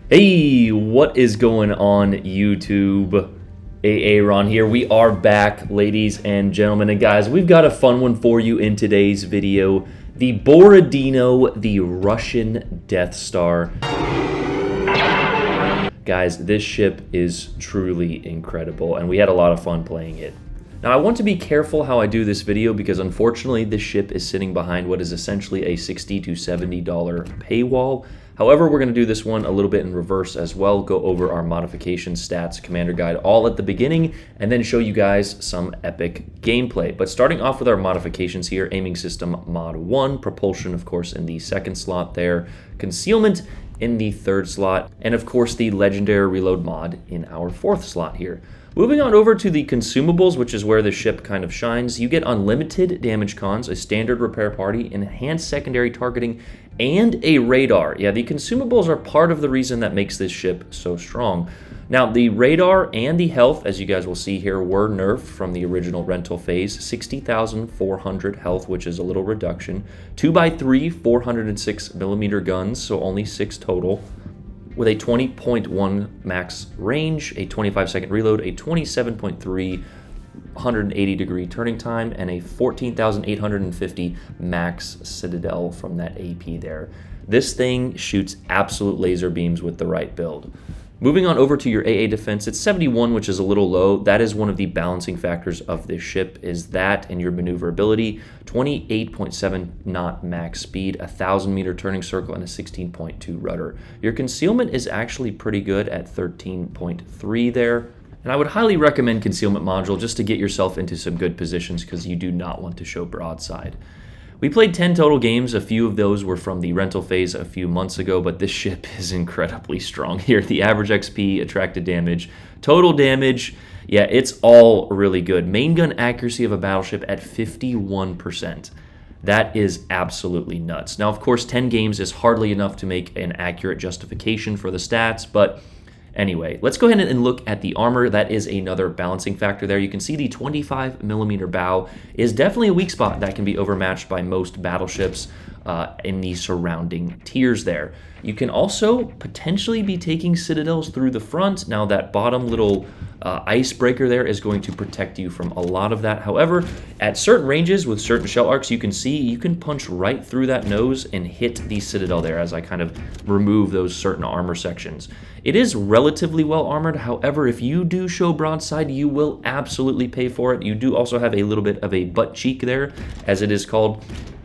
Hey, what is going on YouTube? Ron here. We are back, ladies and gentlemen. And guys, we've got a fun one for you in today's video. The Borodino, the Russian Death Star. Guys, this ship is truly incredible, and we had a lot of fun playing it. Now, I want to be careful how I do this video because unfortunately this ship is sitting behind what is essentially a $60 to $70 paywall. However, we're going to do this one a little bit in reverse as well, go over our modification stats, commander guide all at the beginning, and then show you guys some epic gameplay. But starting off with our modifications here, aiming system mod 1, propulsion of course in the second slot there, concealment in the third slot, and of course the legendary reload mod in our fourth slot here. Moving on over to the consumables, which is where the ship kind of shines, you get unlimited damage cons, a standard repair party, enhanced secondary targeting, and a radar. Yeah, the consumables are part of the reason that makes this ship so strong. Now, the radar and the health, as you guys will see here, were nerfed from the original rental phase. 60,400 health, which is a little reduction. 2x3 406mm guns, so only 6 total, with a 20.1 max range, a 25-second reload, a 27.3 180-degree turning time, and a 14,850 max citadel from that AP there. This thing shoots absolute laser beams with the right build. Moving on over to your AA defense, it's 71, which is a little low. That is one of the balancing factors of this ship, is that and your maneuverability. 28.7 knot max speed, 1,000-meter turning circle, and a 16.2 rudder. Your concealment is actually pretty good at 13.3 there. And I would highly recommend concealment module just to get yourself into some good positions because you do not want to show broadside. We played 10 total games. A few of those were from the rental phase a few months ago, but this ship is incredibly strong here. The average XP, attracted damage, total damage, yeah, it's all really good. Main gun accuracy of a battleship at 51%. That is absolutely nuts. Now, of course, 10 games is hardly enough to make an accurate justification for the stats, but anyway, let's go ahead and look at the armor. That is another balancing factor there. You can see the 25mm bow is definitely a weak spot that can be overmatched by most battleships in the surrounding tiers there. You can also potentially be taking citadels through the front. Now that bottom little icebreaker there is going to protect you from a lot of that. However, at certain ranges with certain shell arcs, you can see you can punch right through that nose and hit the citadel there as I kind of remove those certain armor sections. It is relatively well armored. However, if you do show broadside, you will absolutely pay for it. You do also have a little bit of a butt cheek there, as it is called.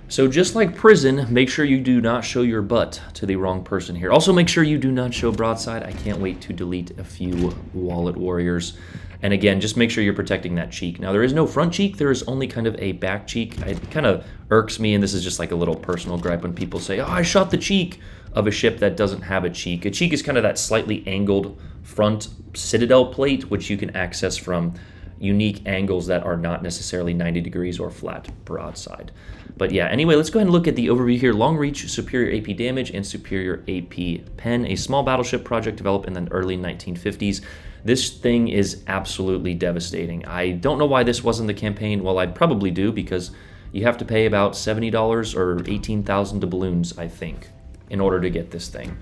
So just like prison, make sure you do not show your butt to the wrong person here. Also make sure you do not show broadside. I can't wait to delete a few wallet warriors. And again, just make sure you're protecting that cheek. Now there is no front cheek, there is only kind of a back cheek. It kind of irks me, and this is just like a little personal gripe when people say, oh, I shot the cheek of a ship that doesn't have a cheek. A cheek is kind of that slightly angled front citadel plate, which you can access from unique angles that are not necessarily 90 degrees or flat broadside. But yeah, anyway, let's go ahead and look at the overview here. Long reach, superior AP damage, and superior AP pen. A small battleship project developed in the early 1950s. This thing is absolutely devastating. I don't know why this wasn't the campaign. Well, I probably do, because you have to pay about $70 or 18,000 doubloons, I think, in order to get this thing.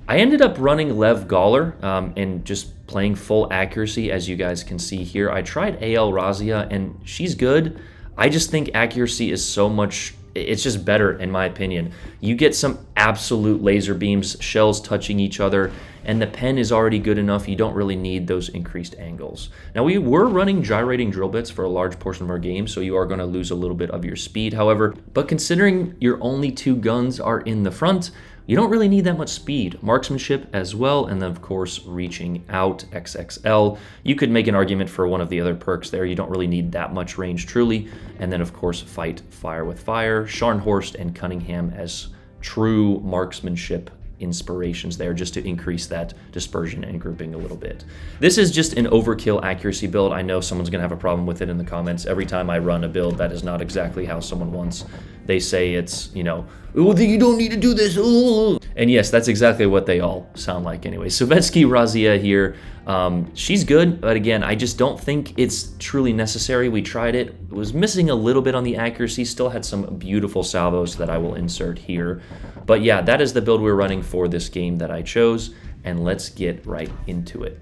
I ended up running Lev Gawler and just playing full accuracy, as you guys can see here. I tried AL Razia, and she's good. I just think accuracy is so much, it's just better in my opinion. You get some absolute laser beams, shells touching each other, and the pen is already good enough. You don't really need those increased angles. Now, we were running gyrating drill bits for a large portion of our game, so you are going to lose a little bit of your speed, however. But considering your only 2 guns are in the front, you don't really need that much speed. Marksmanship as well, and then of course reaching out, XXL. You could make an argument for one of the other perks there. You don't really need that much range truly. And then of course fight fire with fire, Scharnhorst and Cunningham as true marksmanship inspirations there, just to increase that dispersion and grouping a little bit. This is just an overkill accuracy build. I know someone's gonna have a problem with it in the comments. Every time I run a build that is not exactly how someone wants, they say it's, you know, oh, you don't need to do this. Oh. And yes, that's exactly what they all sound like anyway. Sovietsky Razia here, she's good, but again, I just don't think it's truly necessary. We tried it. It was missing a little bit on the accuracy, still had some beautiful salvos that I will insert here. But yeah, that is the build we're running for this game that I chose. and let's get right into it.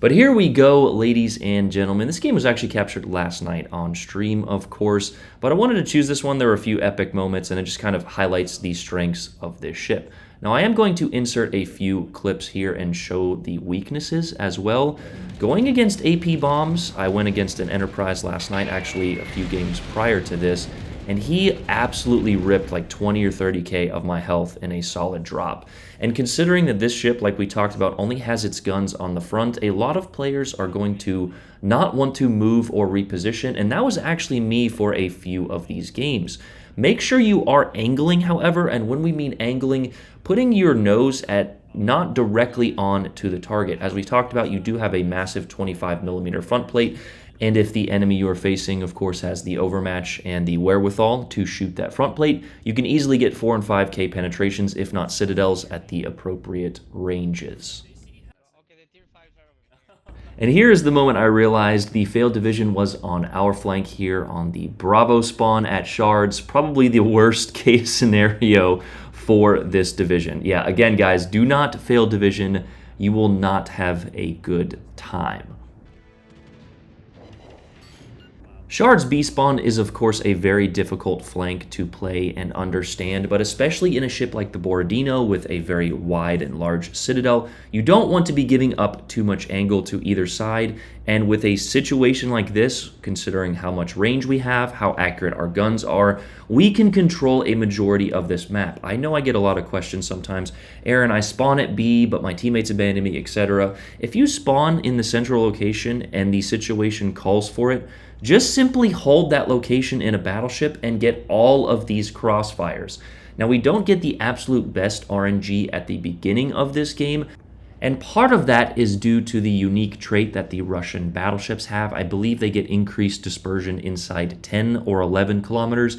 But here we go, ladies and gentlemen. This game was actually captured last night on stream, of course, but I wanted to choose this one. There were a few epic moments, and it just kind of highlights the strengths of this ship. Now, I am going to insert a few clips here and show the weaknesses as well. Going against AP bombs, I went against an Enterprise last night, actually a few games prior to this, and he absolutely ripped like 20 or 30k of my health in a solid drop. And considering that this ship, like we talked about, only has its guns on the front, a lot of players are going to not want to move or reposition, and that was actually me for a few of these games. Make sure you are angling, however, and when we mean angling, putting your nose at not directly on to the target. As we talked about, you do have a massive 25mm front plate, and if the enemy you are facing, of course, has the overmatch and the wherewithal to shoot that front plate, you can easily get 4 and 5k penetrations, if not citadels, at the appropriate ranges. And here is the moment I realized the failed division was on our flank here on the Bravo spawn at Shards. Probably the worst case scenario for this division. Yeah, again, guys, do not fail division. You will not have a good time. Shards B-Spawn is of course a very difficult flank to play and understand, but especially in a ship like the Borodino with a very wide and large citadel, you don't want to be giving up too much angle to either side, and with a situation like this, considering how much range we have, how accurate our guns are, we can control a majority of this map. I know I get a lot of questions sometimes, Aaron, I spawn at B, but my teammates abandon me, etc. If you spawn in the central location and the situation calls for it, just simply hold that location in a battleship and get all of these crossfires. Now, we don't get the absolute best RNG at the beginning of this game, and part of that is due to the unique trait that the Russian battleships have. I believe they get increased dispersion inside 10 or 11 kilometers,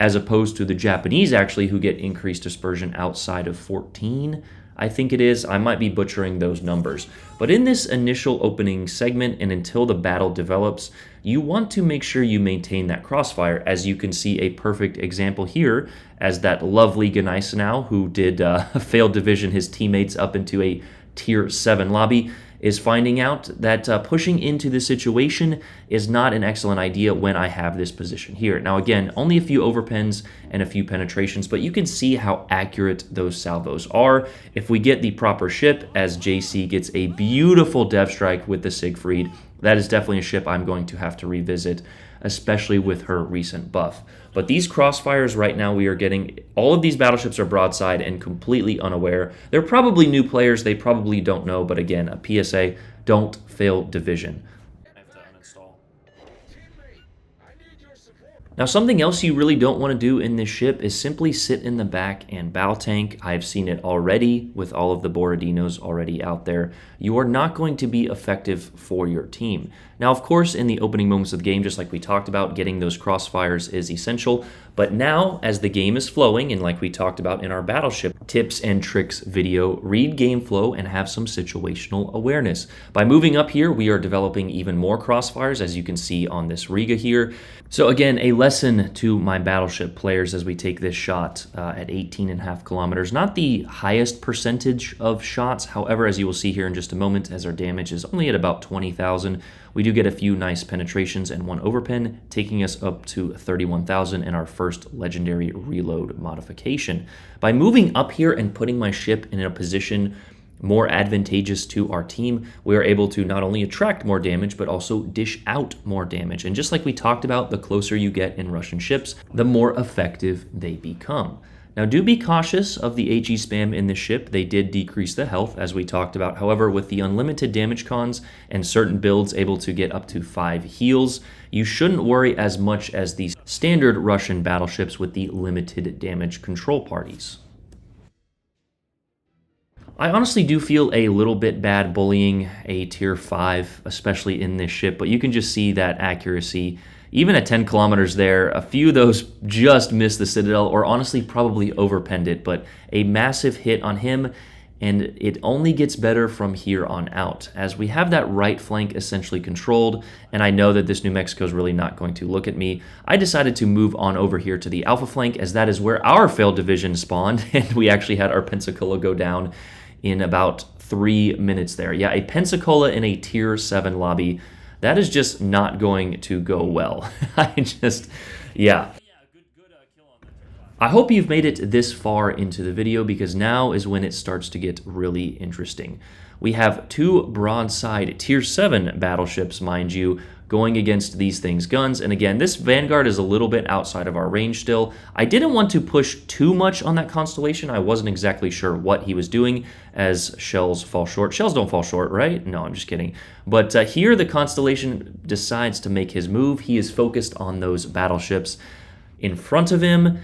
as opposed to the Japanese, actually, who get increased dispersion outside of 14. I think it is. I might be butchering those numbers. But in this initial opening segment and until the battle develops, you want to make sure you maintain that crossfire. As you can see, a perfect example here as that lovely Gneisenau, who did failed division his teammates up into a tier 7 lobby, is finding out that pushing into the situation is not an excellent idea when I have this position here. Now again, only a few overpens and a few penetrations, but you can see how accurate those salvos are. If we get the proper ship, as JC gets a beautiful dev strike with the Siegfried, that is definitely a ship I'm going to have to revisit, especially with her recent buff. But these crossfires right now, we are getting, all of these battleships are broadside and completely unaware. They're probably new players, they probably don't know, but again, a PSA, don't fail division. Now, something else you really don't want to do in this ship is simply sit in the back and bow tank. I've seen it already with all of the Borodinos already out there. You are not going to be effective for your team. Now, of course, in the opening moments of the game, just like we talked about, getting those crossfires is essential. But now, as the game is flowing, and like we talked about in our Battleship tips and tricks video, read game flow and have some situational awareness. By moving up here, we are developing even more crossfires, as you can see on this Riga here. So again, a lesson to my Battleship players as we take this shot at 18.5 kilometers. Not the highest percentage of shots, however, as you will see here in just a moment, as our damage is only at about 20,000, we do get a few nice penetrations and one overpen, taking us up to 31,000 in our first legendary reload modification. By moving up here and putting my ship in a position more advantageous to our team, we are able to not only attract more damage, but also dish out more damage. And just like we talked about, the closer you get in Russian ships, the more effective they become. Now, do be cautious of the HE spam in this ship. They did decrease the health, as we talked about. However, with the unlimited damage cons and certain builds able to get up to 5 heals, you shouldn't worry as much as the standard Russian battleships with the limited damage control parties. I honestly do feel a little bit bad bullying a tier 5, especially in this ship, but you can just see that accuracy. Even at 10 kilometers there, a few of those just missed the Citadel, or honestly probably overpenned it, but a massive hit on him. and it only gets better from here on out, as we have that right flank essentially controlled, and I know that this New Mexico is really not going to look at me. I decided to move on over here to the Alpha flank, as that is where our failed division spawned, and we actually had our Pensacola go down in about 3 minutes there. Yeah, a Pensacola in a tier 7 lobby, that is just not going to go well. Yeah. I hope you've made it this far into the video, because now is when it starts to get really interesting. We have 2 broadside tier 7 battleships, mind you, going against these things' guns. And again, this Vanguard is a little bit outside of our range still. I didn't want to push too much on that Constellation. I wasn't exactly sure what he was doing, as shells fall short. Shells don't fall short, right? No, I'm just kidding. But here the Constellation decides to make his move. He is focused on those battleships in front of him.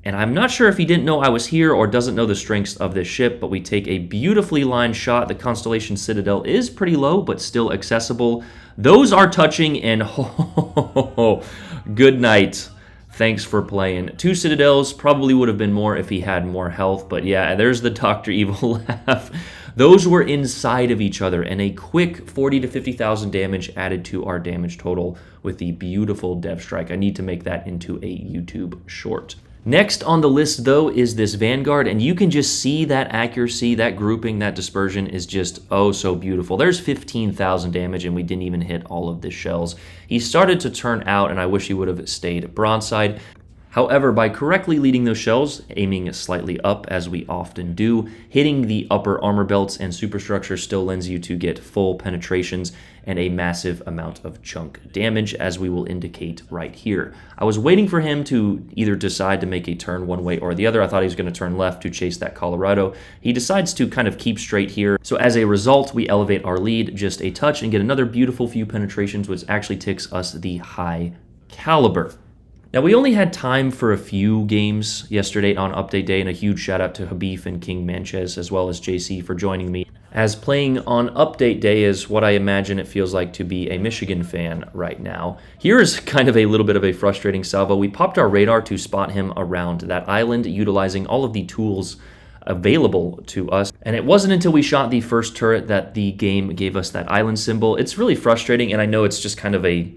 And I'm not sure if he didn't know I was here or doesn't know the strengths of this ship, but we take a beautifully lined shot. The Constellation Citadel is pretty low, but still accessible. Those are touching, and good night. Thanks for playing. 2 Citadels, probably would have been more if he had more health, but yeah, there's the Dr. Evil laugh. Those were inside of each other, and a quick 40 to 50,000 damage added to our damage total with the beautiful Dev Strike. I need to make that into a YouTube short. Next on the list, though, is this Vanguard, and you can just see that accuracy, that grouping, that dispersion is just oh so beautiful. There's 15,000 damage, and we didn't even hit all of the shells. He started to turn out, and I wish he would have stayed broadside. However, by correctly leading those shells, aiming slightly up as we often do, hitting the upper armor belts and superstructure still lends you to get full penetrations and a massive amount of chunk damage, as we will indicate right here. I was waiting for him to either decide to make a turn one way or the other. I thought he was going to turn left to chase that Colorado. He decides to kind of keep straight here. So as a result, we elevate our lead just a touch and get another beautiful few penetrations, which actually ticks us the high caliber. Now, we only had time for a few games yesterday on Update Day, and a huge shout out to Habib and King Manchez, as well as JC, for joining me, as playing on Update Day is what I imagine it feels like to be a Michigan fan right now. Here is kind of a little bit of a frustrating salvo. We popped our radar to spot him around that island, utilizing all of the tools available to us, and it wasn't until we shot the first turret that the game gave us that island symbol. It's really frustrating, and I know it's just kind of a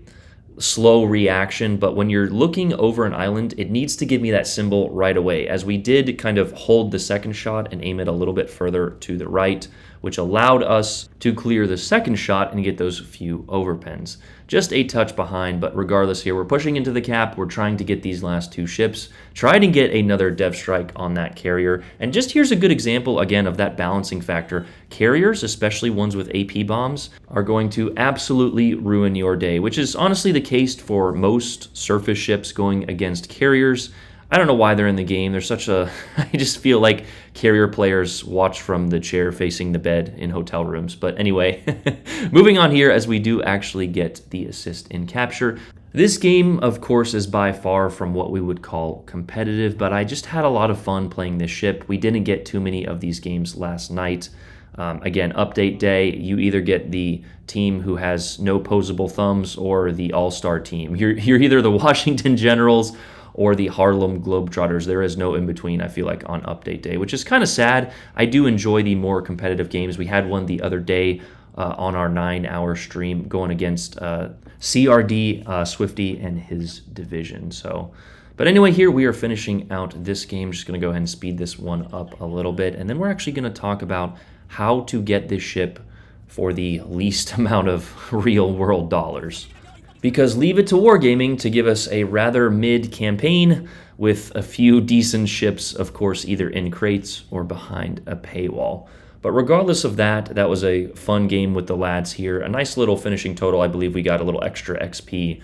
slow reaction, but when you're looking over an island, it needs to give me that symbol right away, as we did kind of hold the second shot and aim it a little bit further to the right, which allowed us to clear the second shot and get those few overpens. Just a touch behind, but regardless here, we're pushing into the cap. We're trying to get these last 2 ships, try to get another Dev Strike on that carrier, and just here's a good example, again, of that balancing factor. Carriers, especially ones with AP bombs, are going to absolutely ruin your day, which is honestly the case for most surface ships going against carriers. I don't know why they're in the game. They're such a... I just feel like carrier players watch from the chair facing the bed in hotel rooms. But anyway, moving on here, as we do actually get the assist in capture. This game, of course, is by far from what we would call competitive, but I just had a lot of fun playing this ship. We didn't get too many of these games last night. Again, Update Day, you either get the team who has no posable thumbs or the all-star team. You're either the Washington Generals or the Harlem Globetrotters. There is no in-between, I feel like, on Update Day, which is kind of sad. I do enjoy the more competitive games. We had one the other day on our 9-hour stream going against CRD Swifty and his division. But anyway, here we are finishing out this game. Just going to go ahead and speed this one up a little bit, and then we're actually going to talk about how to get this ship for the least amount of real-world dollars. Because leave it to Wargaming to give us a rather mid-campaign with a few decent ships, of course, either in crates or behind a paywall. But regardless of that, that was a fun game with the lads here. A nice little finishing total. I believe we got a little extra XP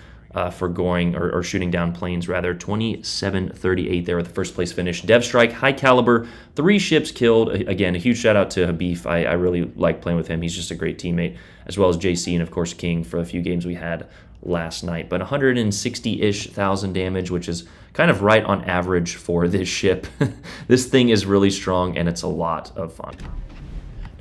for going or shooting down planes, rather. 2738 there with the first place finish. Dev Strike, high caliber, 3 ships killed. Again, a huge shout out to Habib. I really like playing with him. He's just a great teammate, as well as JC and, of course, King for a few games we had last night. But 160-ish thousand damage, which is kind of right on average for this ship. This thing is really strong, and it's a lot of fun.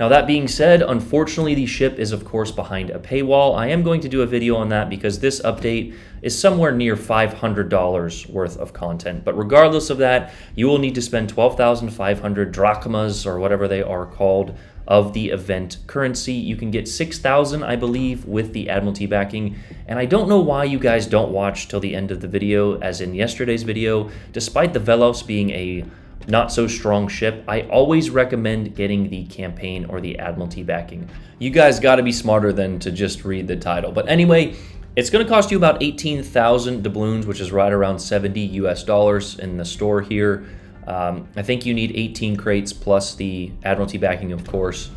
Now that being said, unfortunately the ship is of course behind a paywall. I am going to do a video on that because this update is somewhere near $500 worth of content. But regardless of that, you will need to spend 12,500 drachmas, or whatever they are called, of the event currency. You can get 6,000, I believe, with the Admiralty backing. And I don't know why you guys don't watch till the end of the video, as in yesterday's video. Despite the Velos being a not so strong ship, I always recommend getting the campaign or the Admiralty backing. You guys got to be smarter than to just read the title. But anyway, it's going to cost you about 18,000 doubloons, which is right around $70 US in the store here. I think you need 18 crates plus the Admiralty backing, of course,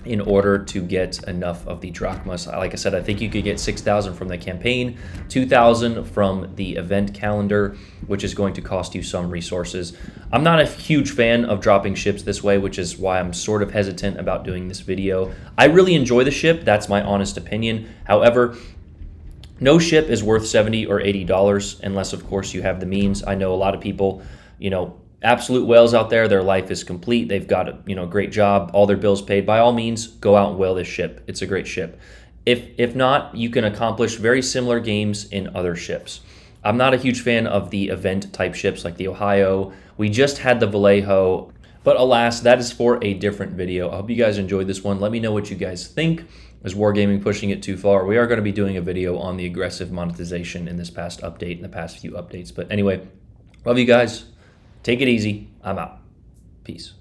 in order to get enough of the drachmas. Like I said, I think you could get 6,000 from the campaign, 2,000 from the event calendar, which is going to cost you some resources. I'm not a huge fan of dropping ships this way, which is why I'm sort of hesitant about doing this video. I really enjoy the ship, that's my honest opinion. However, no ship is worth $70 or $80 unless, of course, you have the means. I know a lot of people, absolute whales out there, their life is complete. They've got a great job, all their bills paid. By all means, go out and whale this ship. It's a great ship. If not, you can accomplish very similar games in other ships. I'm not a huge fan of the event type ships like the Ohio. We just had the Vallejo, but alas, that is for a different video. I hope you guys enjoyed this one. Let me know what you guys think. Is Wargaming pushing it too far? We are going to be doing a video on the aggressive monetization in this past update, in the past few updates. But anyway, love you guys. Take it easy. I'm out. Peace.